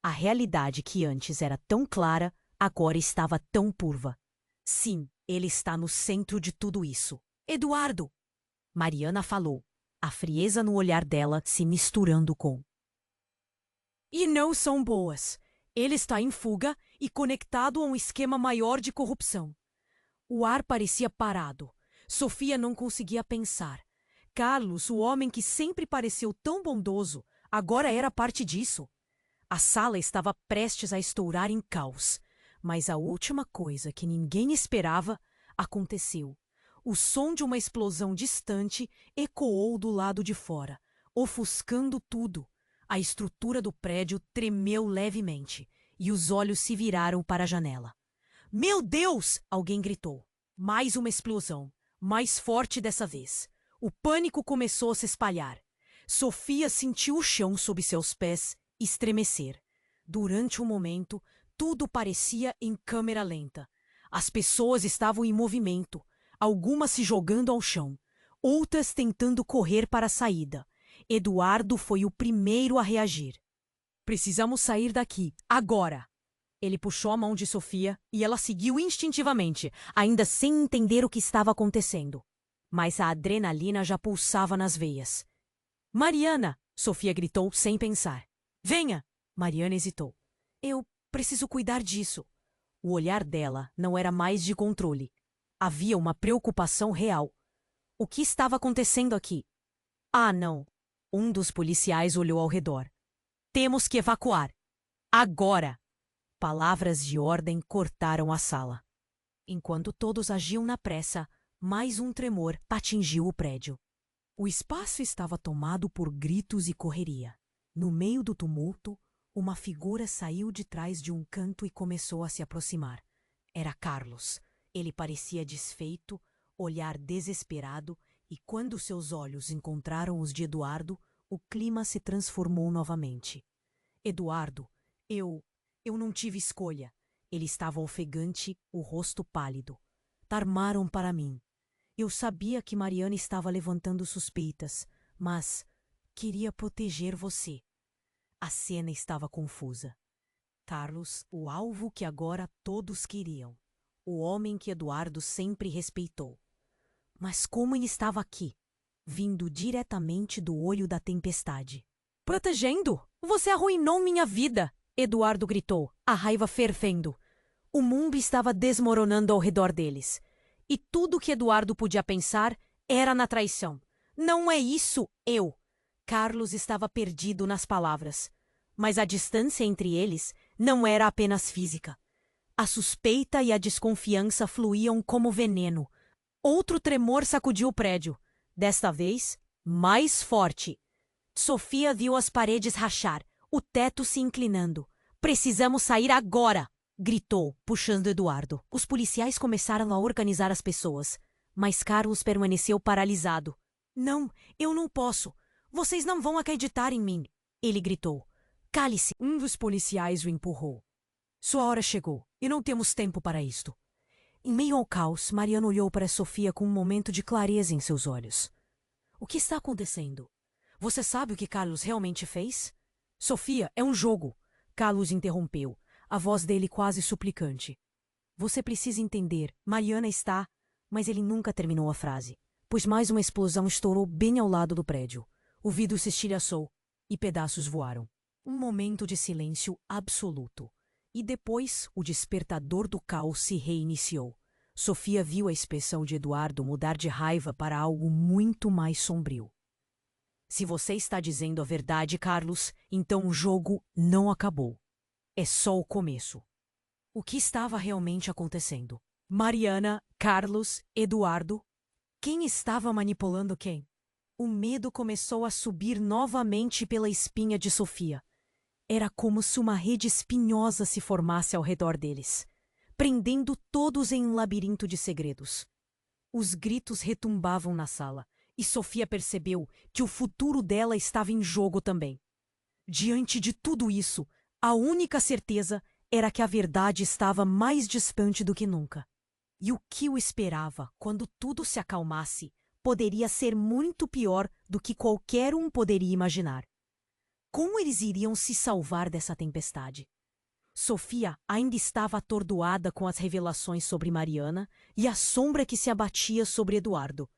A realidade que antes era tão clara, agora estava tão turva. Sim, ele está no centro de tudo isso. "Eduardo!" Mariana falou, a frieza no olhar dela se misturando com: "E não são boas. Ele está em fuga e conectado a um esquema maior de corrupção." O ar parecia parado. Sofia não conseguia pensar. Carlos, o homem que sempre pareceu tão bondoso, agora era parte disso. A sala estava prestes a estourar em caos. Mas a última coisa que ninguém esperava aconteceu. O som de uma explosão distante ecoou do lado de fora, ofuscando tudo. A estrutura do prédio tremeu levemente e os olhos se viraram para a janela. "Meu Deus!" alguém gritou. Mais uma explosão, mais forte dessa vez. O pânico começou a se espalhar. Sofia sentiu o chão sob seus pés estremecer. Durante um momento, tudo parecia em câmera lenta. As pessoas estavam em movimento, algumas se jogando ao chão, outras tentando correr para a saída. Eduardo foi o primeiro a reagir. Precisamos sair daqui, agora! Ele puxou a mão de Sofia e ela seguiu instintivamente, ainda sem entender o que estava acontecendo. Mas a adrenalina já pulsava nas veias. Mariana! Sofia gritou sem pensar. Venha! Mariana hesitou. Eu preciso cuidar disso. O olhar dela não era mais de controle. Havia uma preocupação real. O que estava acontecendo aqui? Ah, não! Um dos policiais olhou ao redor. Temos que evacuar. Agora! Palavras de ordem cortaram a sala. Enquanto todos agiam na pressa, mais um tremor atingiu o prédio. O espaço estava tomado por gritos e correria. No meio do tumulto, uma figura saiu de trás de um canto e começou a se aproximar. Era Carlos. Ele parecia desfeito, olhar desesperado, e quando seus olhos encontraram os de Eduardo, o clima se transformou novamente. Eduardo, eu não tive escolha. Ele estava ofegante, o rosto pálido. Armaram para mim. Eu sabia que Mariana estava levantando suspeitas, mas queria proteger você. A cena estava confusa. Carlos, o alvo que agora todos queriam. O homem que Eduardo sempre respeitou. Mas como ele estava aqui, vindo diretamente do olho da tempestade? Protegendo? Você arruinou minha vida! Eduardo gritou, a raiva fervendo. O mundo estava desmoronando ao redor deles. E tudo que Eduardo podia pensar era na traição. Não é isso, eu! Carlos estava perdido nas palavras. Mas a distância entre eles não era apenas física. A suspeita e a desconfiança fluíam como veneno. Outro tremor sacudiu o prédio. Desta vez, mais forte. Sofia viu as paredes rachar, o teto se inclinando. Precisamos sair agora! Gritou, puxando Eduardo. Os policiais começaram a organizar as pessoas, mas Carlos permaneceu paralisado. Não, eu não posso. Vocês não vão acreditar em mim. Ele gritou. Cale-se. Um dos policiais o empurrou. Sua hora chegou, e não temos tempo para isto. Em meio ao caos, Mariana olhou para Sofia com um momento de clareza em seus olhos. O que está acontecendo? Você sabe o que Carlos realmente fez? Sofia, é um jogo. Carlos interrompeu, a voz dele quase suplicante. Você precisa entender, Mariana está... Mas ele nunca terminou a frase, pois mais uma explosão estourou bem ao lado do prédio. O vidro se estilhaçou e pedaços voaram. Um momento de silêncio absoluto. E depois, o despertador do caos se reiniciou. Sofia viu a expressão de Eduardo mudar de raiva para algo muito mais sombrio. Se você está dizendo a verdade, Carlos, então o jogo não acabou. É só o começo. O que estava realmente acontecendo? Mariana, Carlos, Eduardo? Quem estava manipulando quem? O medo começou a subir novamente pela espinha de Sofia. Era como se uma rede espinhosa se formasse ao redor deles, prendendo todos em um labirinto de segredos. Os gritos retumbavam na sala, e Sofia percebeu que o futuro dela estava em jogo também. Diante de tudo isso, a única certeza era que a verdade estava mais distante do que nunca. E o que o esperava quando tudo se acalmasse poderia ser muito pior do que qualquer um poderia imaginar. Como eles iriam se salvar dessa tempestade? Sofia ainda estava atordoada com as revelações sobre Mariana e a sombra que se abatia sobre Eduardo,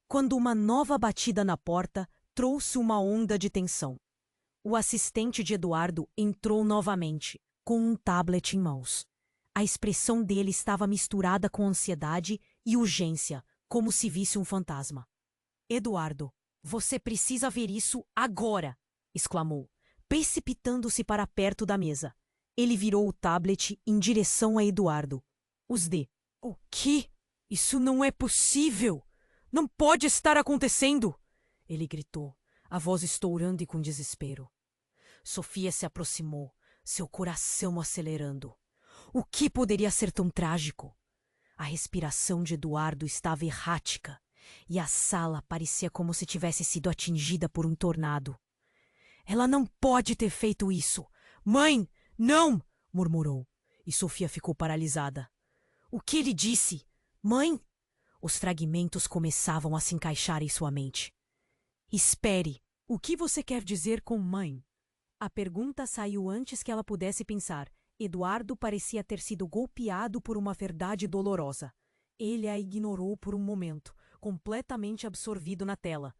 quando uma nova batida na porta trouxe uma onda de tensão. O assistente de Eduardo entrou novamente, com um tablet em mãos. A expressão dele estava misturada com ansiedade e urgência, como se visse um fantasma. Eduardo, você precisa ver isso agora! Exclamou, precipitando-se para perto da mesa. Ele virou o tablet em direção a Eduardo. Os D. O quê? Isso não é possível! Não pode estar acontecendo! Ele gritou, a voz estourando e com desespero. Sofia se aproximou, seu coração acelerando. O que poderia ser tão trágico? A respiração de Eduardo estava errática e a sala parecia como se tivesse sido atingida por um tornado. Ela não pode ter feito isso! Mãe, não! Murmurou, e Sofia ficou paralisada. O que ele disse? Mãe? Os fragmentos começavam a se encaixar em sua mente. Espere, O que você quer dizer com mãe? A pergunta saiu antes que ela pudesse pensar. Eduardo parecia ter sido golpeado por uma verdade dolorosa. Ele a ignorou por um momento, completamente absorvido na tela.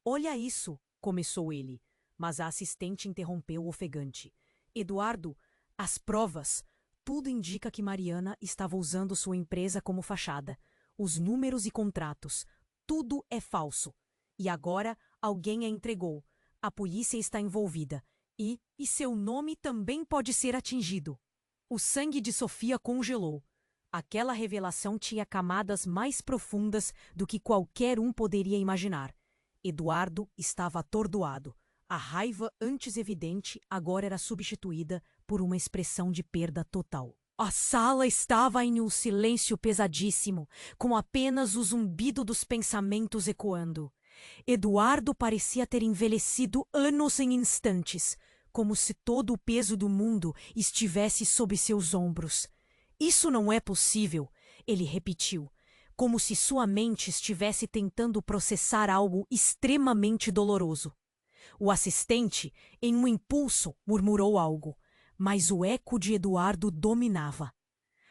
Olha isso, começou ele, mas a assistente interrompeu ofegante. Eduardo, as provas. Tudo indica que Mariana estava usando sua empresa como fachada. Os números e contratos. Tudo é falso. E agora alguém a entregou. A polícia está envolvida. E seu nome também pode ser atingido. O sangue de Sofia congelou. Aquela revelação tinha camadas mais profundas do que qualquer um poderia imaginar. Eduardo estava atordoado. A raiva antes evidente agora era substituída por uma expressão de perda total. A sala estava em um silêncio pesadíssimo, com apenas o zumbido dos pensamentos ecoando. Eduardo parecia ter envelhecido anos em instantes, como se todo o peso do mundo estivesse sob seus ombros. Isso não é possível, ele repetiu, como se sua mente estivesse tentando processar algo extremamente doloroso. O assistente, em um impulso, murmurou algo, mas o eco de Eduardo dominava.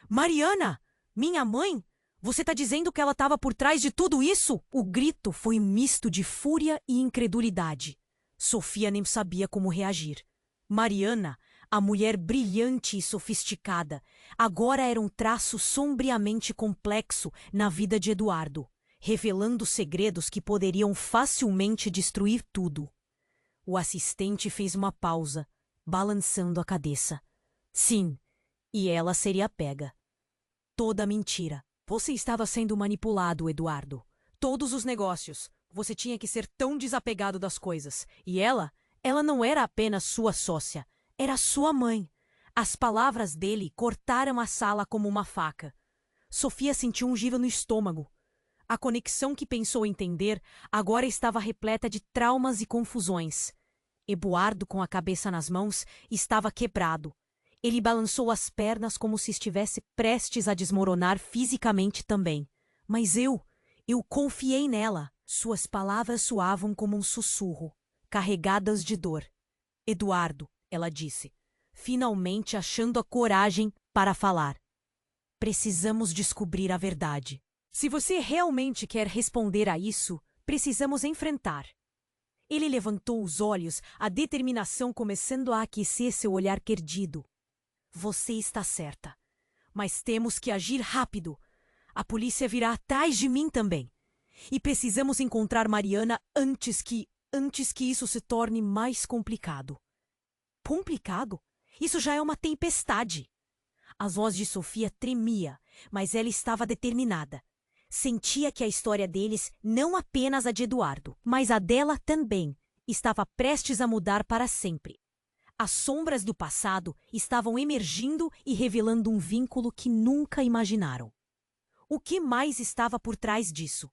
Mariana! Minha mãe? Você está dizendo que ela estava por trás de tudo isso? O grito foi um misto de fúria e incredulidade. Sofia nem sabia como reagir. Mariana, a mulher brilhante e sofisticada, agora era um traço sombriamente complexo na vida de Eduardo, revelando segredos que poderiam facilmente destruir tudo. O assistente fez uma pausa, balançando a cabeça. Sim, e ela seria pega. Toda mentira. Você estava sendo manipulado, Eduardo. Todos os negócios. Você tinha que ser tão desapegado das coisas. E ela não era apenas sua sócia. Era sua mãe. As palavras dele cortaram a sala como uma faca. Sofia sentiu um giro no estômago. A conexão que pensou entender agora estava repleta de traumas e confusões. Eduardo, com a cabeça nas mãos, estava quebrado. Ele balançou as pernas como se estivesse prestes a desmoronar fisicamente também. Mas eu confiei nela. Suas palavras soavam como um sussurro, carregadas de dor. Eduardo, ela disse, finalmente achando a coragem para falar. Precisamos descobrir a verdade. Se você realmente quer responder a isso, precisamos enfrentar. Ele levantou os olhos, a determinação começando a aquecer seu olhar perdido. Você está certa. Mas temos que agir rápido. A polícia virá atrás de mim também. E precisamos encontrar Mariana antes que isso se torne mais complicado. Complicado? Isso já é uma tempestade. A voz de Sofia tremia, mas ela estava determinada. Sentia que a história deles, não apenas a de Eduardo, mas a dela também, estava prestes a mudar para sempre. As sombras do passado estavam emergindo e revelando um vínculo que nunca imaginaram. O que mais estava por trás disso?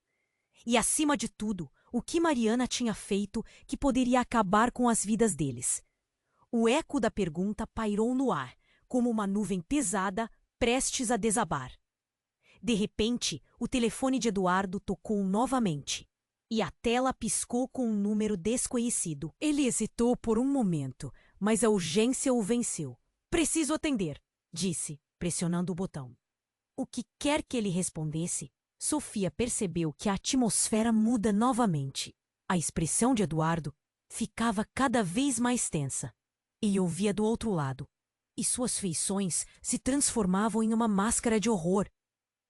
E, acima de tudo, o que Mariana tinha feito que poderia acabar com as vidas deles? O eco da pergunta pairou no ar, como uma nuvem pesada prestes a desabar. De repente, o telefone de Eduardo tocou novamente. E a tela piscou com um número desconhecido. Ele hesitou por um momento, mas a urgência o venceu. Preciso atender, disse, pressionando o botão. O que quer que ele respondesse, Sofia percebeu que a atmosfera muda novamente. A expressão de Eduardo ficava cada vez mais tensa. Ele ouvia do outro lado, e suas feições se transformavam em uma máscara de horror.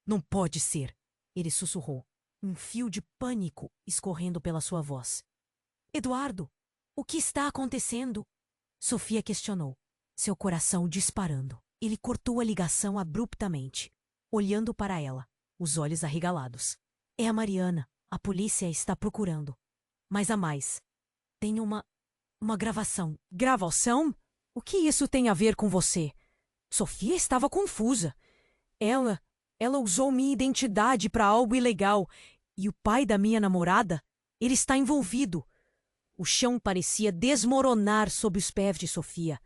Não pode ser, ele sussurrou, um fio de pânico escorrendo pela sua voz. Eduardo, o que está acontecendo? Sofia questionou, seu coração disparando. Ele cortou a ligação abruptamente, olhando para ela, os olhos arregalados. É a Mariana. A polícia está procurando. Mas há mais. Tem uma gravação. Gravação? O que isso tem a ver com você? Sofia estava confusa. Ela usou minha identidade para algo ilegal. E o pai da minha namorada, ele está envolvido. O chão parecia desmoronar sob os pés de Sofia.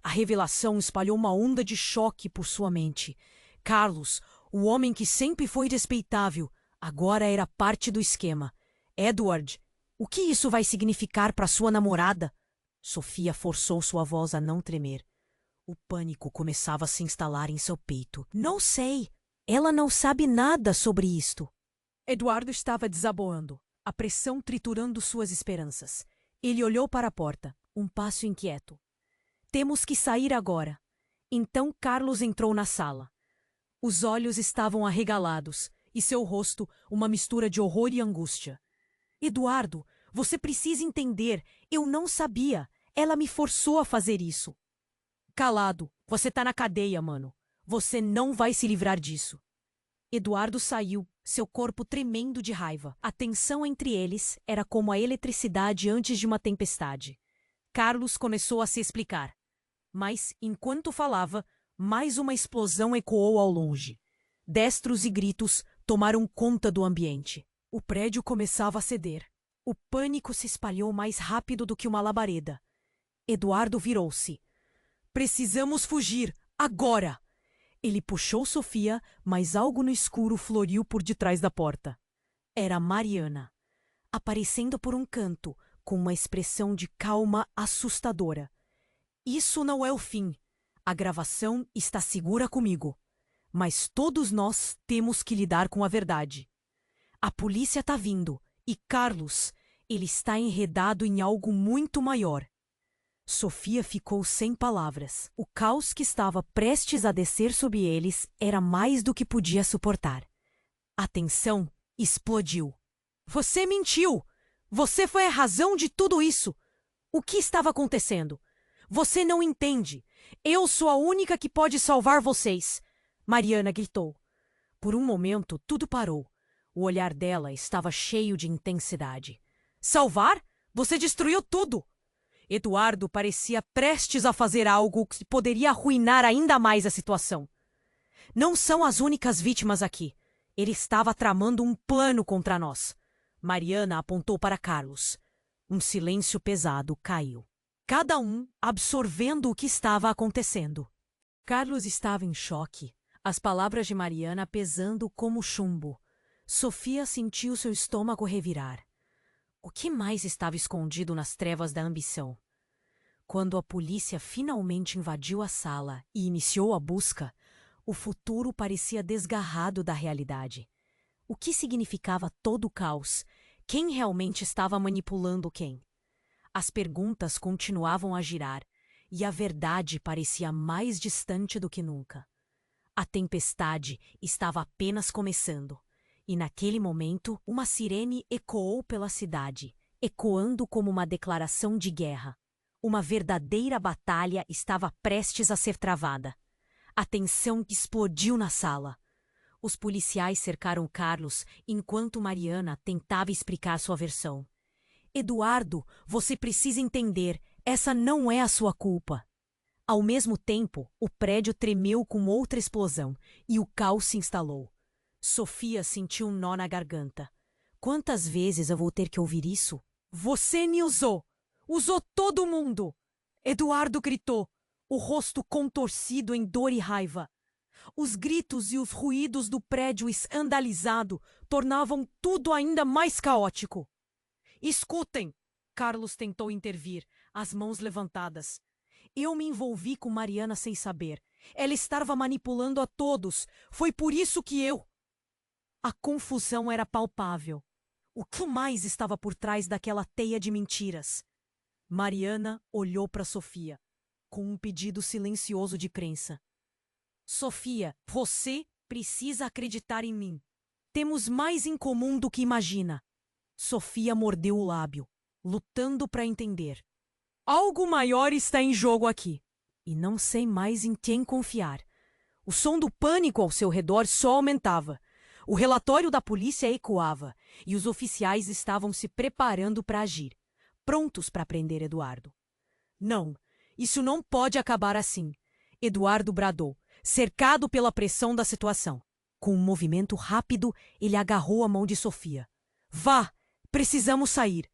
A revelação espalhou uma onda de choque por sua mente. Carlos, o homem que sempre foi respeitável, agora era parte do esquema. Edward, O que isso vai significar para sua namorada? Sofia forçou sua voz a não tremer. O pânico começava a se instalar em seu peito. Não sei. Ela não sabe nada sobre isto. Eduardo estava desaboando, a pressão triturando suas esperanças. Ele olhou para a porta, um passo inquieto. Temos que sair agora. Então Carlos entrou na sala. Os olhos estavam arregalados e seu rosto uma mistura de horror e angústia. Eduardo, você precisa entender. Eu não sabia. Ela me forçou a fazer isso. Calado. Você tá na cadeia, mano. Você não vai se livrar disso. Eduardo saiu, seu corpo tremendo de raiva. A tensão entre eles era como a eletricidade antes de uma tempestade. Carlos começou a se explicar. Mas, enquanto falava, mais uma explosão ecoou ao longe. Destros e gritos tomaram conta do ambiente. O prédio começava a ceder. O pânico se espalhou mais rápido do que uma labareda. Eduardo virou-se. Precisamos fugir, agora! Ele puxou Sofia, mas algo no escuro floriu por detrás da porta. Era Mariana, aparecendo por um canto, com uma expressão de calma assustadora. Isso não é o fim. A gravação está segura comigo. Mas todos nós temos que lidar com a verdade. A polícia está vindo, e Carlos, ele está enredado em algo muito maior. Sofia ficou sem palavras. O caos que estava prestes a descer sobre eles era mais do que podia suportar. A tensão explodiu. Você mentiu! Você foi a razão de tudo isso! O que estava acontecendo? Você não entende! Eu sou a única que pode salvar vocês! Mariana gritou. Por um momento, tudo parou. O olhar dela estava cheio de intensidade. Salvar? Você destruiu tudo! Eduardo parecia prestes a fazer algo que poderia arruinar ainda mais a situação. Não são as únicas vítimas aqui. Ele estava tramando um plano contra nós. Mariana apontou para Carlos. Um silêncio pesado caiu. Cada um absorvendo o que estava acontecendo. Carlos estava em choque, as palavras de Mariana pesando como chumbo. Sofia sentiu seu estômago revirar. O que mais estava escondido nas trevas da ambição? Quando a polícia finalmente invadiu a sala e iniciou a busca, o futuro parecia desgarrado da realidade. O que significava todo o caos? Quem realmente estava manipulando quem? As perguntas continuavam a girar, e a verdade parecia mais distante do que nunca. A tempestade estava apenas começando. E naquele momento, uma sirene ecoou pela cidade, ecoando como uma declaração de guerra. Uma verdadeira batalha estava prestes a ser travada. A tensão explodiu na sala. Os policiais cercaram Carlos enquanto Mariana tentava explicar sua versão. Eduardo, você precisa entender, essa não é a sua culpa. Ao mesmo tempo, o prédio tremeu com outra explosão e o caos se instalou. Sofia sentiu um nó na garganta. Quantas vezes eu vou ter que ouvir isso? Você me usou! Usou todo mundo! Eduardo gritou, o rosto contorcido em dor e raiva. Os gritos e os ruídos do prédio escandalizado tornavam tudo ainda mais caótico. Escutem! Carlos tentou intervir, as mãos levantadas. Eu me envolvi com Mariana sem saber. Ela estava manipulando a todos. Foi por isso que eu... A confusão era palpável. O que mais estava por trás daquela teia de mentiras? Mariana olhou para Sofia, com um pedido silencioso de crença. Sofia, você precisa acreditar em mim. Temos mais em comum do que imagina. Sofia mordeu o lábio, lutando para entender. Algo maior está em jogo aqui. E não sei mais em quem confiar. O som do pânico ao seu redor só aumentava. O relatório da polícia ecoava e os oficiais estavam se preparando para agir, prontos para prender Eduardo. Não, isso não pode acabar assim. Eduardo bradou, cercado pela pressão da situação. Com um movimento rápido, ele agarrou a mão de Sofia. Vá, precisamos sair.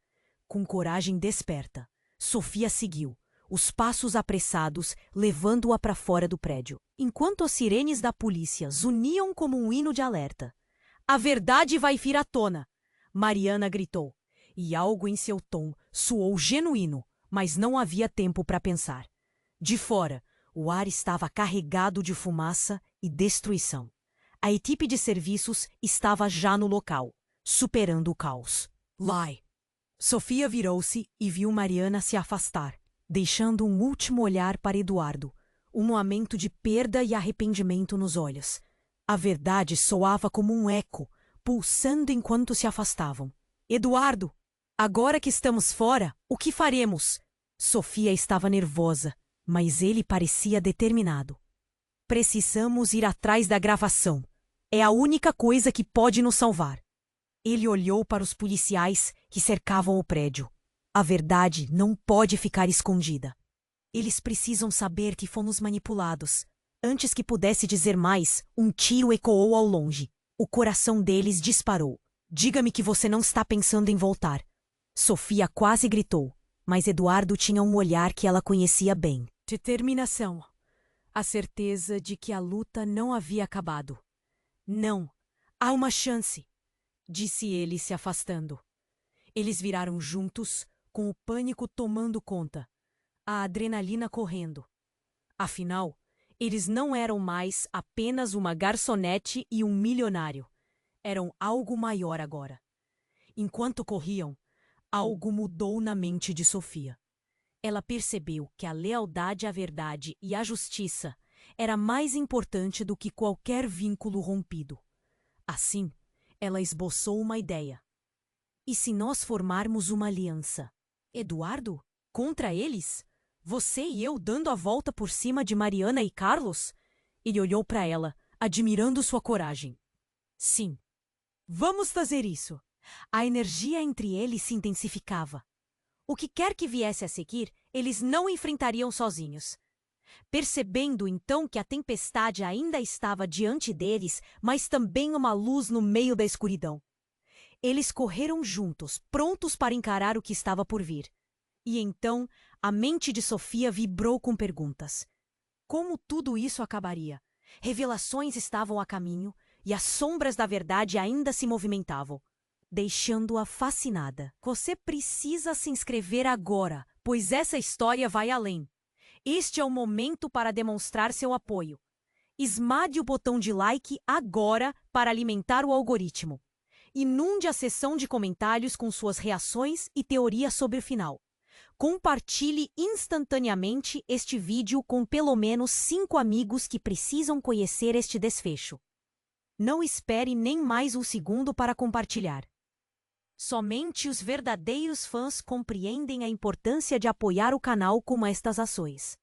Com coragem desperta, Sofia seguiu, os passos apressados levando-a para fora do prédio, enquanto as sirenes da polícia zuniam como um hino de alerta. A verdade vai vir à tona, Mariana gritou, e algo em seu tom soou genuíno, mas não havia tempo para pensar. De fora, o ar estava carregado de fumaça e destruição. A equipe de serviços estava já no local, superando o caos. Lai. Sofia virou-se e viu Mariana se afastar, deixando um último olhar para Eduardo, um momento de perda e arrependimento nos olhos. A verdade soava como um eco, pulsando enquanto se afastavam. Eduardo, agora que estamos fora, o que faremos? Sofia estava nervosa, mas ele parecia determinado. Precisamos ir atrás da gravação. É a única coisa que pode nos salvar. Ele olhou para os policiais que cercavam o prédio. A verdade não pode ficar escondida. Eles precisam saber que fomos manipulados. Antes que pudesse dizer mais, um tiro ecoou ao longe. O coração deles disparou. Diga-me que você não está pensando em voltar. Sofia quase gritou, mas Eduardo tinha um olhar que ela conhecia bem. Determinação. A certeza de que a luta não havia acabado. Não, há uma chance, disse ele se afastando. Eles viraram juntos, com o pânico tomando conta, a adrenalina correndo. Afinal, eles não eram mais apenas uma garçonete e um milionário. Eram algo maior agora. Enquanto corriam, algo mudou na mente de Sofia. Ela percebeu que a lealdade à verdade e à justiça era mais importante do que qualquer vínculo rompido. Assim, ela esboçou uma ideia. E se nós formarmos uma aliança? Eduardo? Contra eles? Você e eu dando a volta por cima de Mariana e Carlos? Ele olhou para ela, admirando sua coragem. Sim. Vamos fazer isso. A energia entre eles se intensificava. O que quer que viesse a seguir, eles não enfrentariam sozinhos. Percebendo então que a tempestade ainda estava diante deles, mas também uma luz no meio da escuridão. Eles correram juntos, prontos para encarar o que estava por vir. E então, a mente de Sofia vibrou com perguntas. Como tudo isso acabaria? Revelações estavam a caminho, e as sombras da verdade ainda se movimentavam, deixando-a fascinada. Você precisa se inscrever agora, pois essa história vai além. Este é o momento para demonstrar seu apoio. Esmague o botão de like agora para alimentar o algoritmo. Inunde a seção de comentários com suas reações e teorias sobre o final. Compartilhe instantaneamente este vídeo com pelo menos 5 amigos que precisam conhecer este desfecho. Não espere nem mais um segundo para compartilhar. Somente os verdadeiros fãs compreendem a importância de apoiar o canal com estas ações.